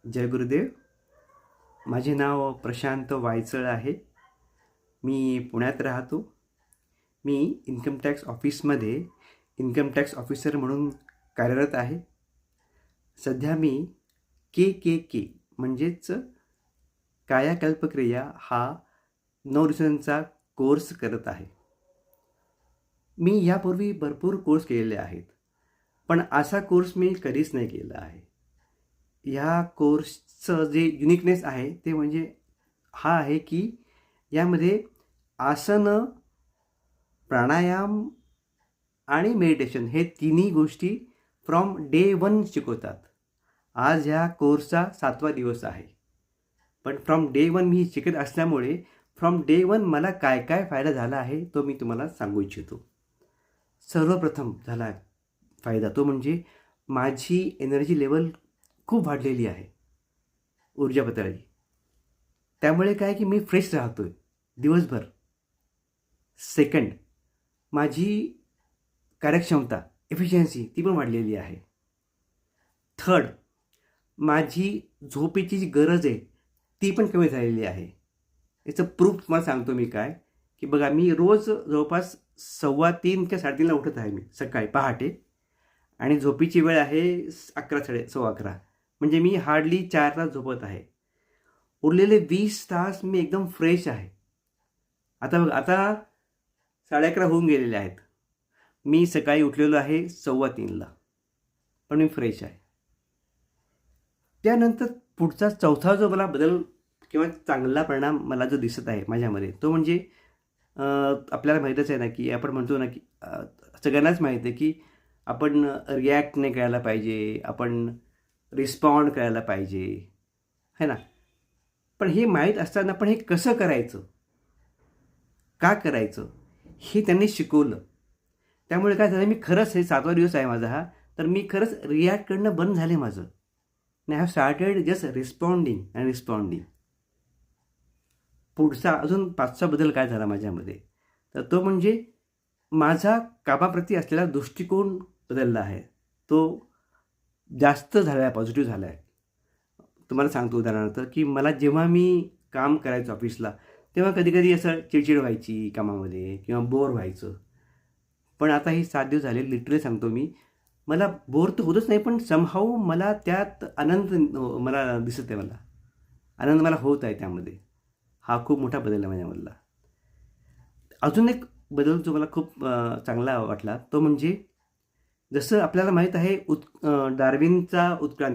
जय गुरुदेव. माझे नाव प्रशांत वायचळ आहे. मी पुण्यात राहतो. मी इन्कम टॅक्स ऑफिसमध्ये इन्कम टॅक्स ऑफिसर म्हणून कार्यरत आहे. सध्या मी के म्हणजेच कायाकल्पक्रिया हा 9 दिवसांचा कोर्स करत आहे. मी यापूर्वी भरपूर कोर्स केलेले आहेत, पण असा कोर्स मी कधीच नाही केला आहे. ह्या कोर्सचं जे युनिकनेस आहे ते म्हणजे हा आहे की यामध्ये आसनं, प्राणायाम आणि मेडिटेशन हे तिन्ही गोष्टी फ्रॉम डे 1 शिकवतात. आज ह्या कोर्सचा 7वा दिवस आहे, पण फ्रॉम डे 1 मी शिकत असल्यामुळे फ्रॉम डे 1 मला काय काय फायदा झाला आहे तो मी तुम्हाला सांगू इच्छितो. सर्वप्रथम झाला फायदा तो म्हणजे माझी एनर्जी लेवल खूप वाढलेली आहे, ऊर्जा पातळी. त्यामुळे काय की मी फ्रेश राहतो आहे दिवसभर. सेकंड, माझी कार्यक्षमता एफिशियन्सी ती पण वाढलेली आहे. थर्ड, माझी झोपेची जी गरज आहे ती पण कमी झालेली आहे. याचं प्रूफ तुम्हाला सांगतो मी काय की बघा, मी रोज जवळपास 3:15 किंवा 3:30ला उठत आहे मी सकाळी पहाटे, आणि झोपेची वेळ आहे 11 11:15. म्हणजे मी हार्डली 4 तास झोपत आहे. उरलेले 20 तास मी एकदम फ्रेश आहे. आता बघा, आता 11:30 होऊन गेलेले आहेत. मी सकाळी उठलेलो आहे 2:15ला, पण मी फ्रेश आहे. त्यानंतर पुढचा चौथा जो मला बदल किंवा चांगला परिणाम मला जो दिसत आहे माझ्यामध्ये तो म्हणजे आपल्याला माहीतच आहे ना की आपण म्हणतो ना की सगळ्यांनाच माहीत आहे की आपण रिॲक्ट नाही करायला पाहिजे, आपण रिस्पॉन्ड करायला पाहिजे, है ना. पण हे माहीत असताना पण हे कसं करायचं, का करायचं हे त्यांनी शिकवलं. त्यामुळे काय झालं, मी खरंच हे 7वा दिवस आहे माझा हा, तर मी खरंच रिॲक्ट करणं बंद झाले माझं. I have started just responding. पुढचा अजून 5चा बदल काय झाला माझ्यामध्ये, तर तो म्हणजे माझा कामाप्रती असलेला दृष्टिकोन बदलला आहे. तो जास्त झाला आहे, पॉझिटिव्ह झाला आहे. तुम्हाला सांगतो उदाहरणार्थ की मला जेव्हा मी काम करायचो ऑफिसला तेव्हा कधी असं चिडचिड व्हायची कामामध्ये किंवा बोर व्हायचं. पण आता हे 7 दिवस झाले, लिटरली सांगतो मी, मला बोर तर होतच नाही, पण समहाऊ मला त्यात आनंद मला दिसत आहे. मला आनंद मला होत आहे त्यामध्ये. हा खूप मोठा बदल आहे माझ्यामधला. अजून एक बदल जो मला खूप चांगला वाटला तो म्हणजे जसं आपल्याला माहीत आहे डार्विनचा उत्क्रांती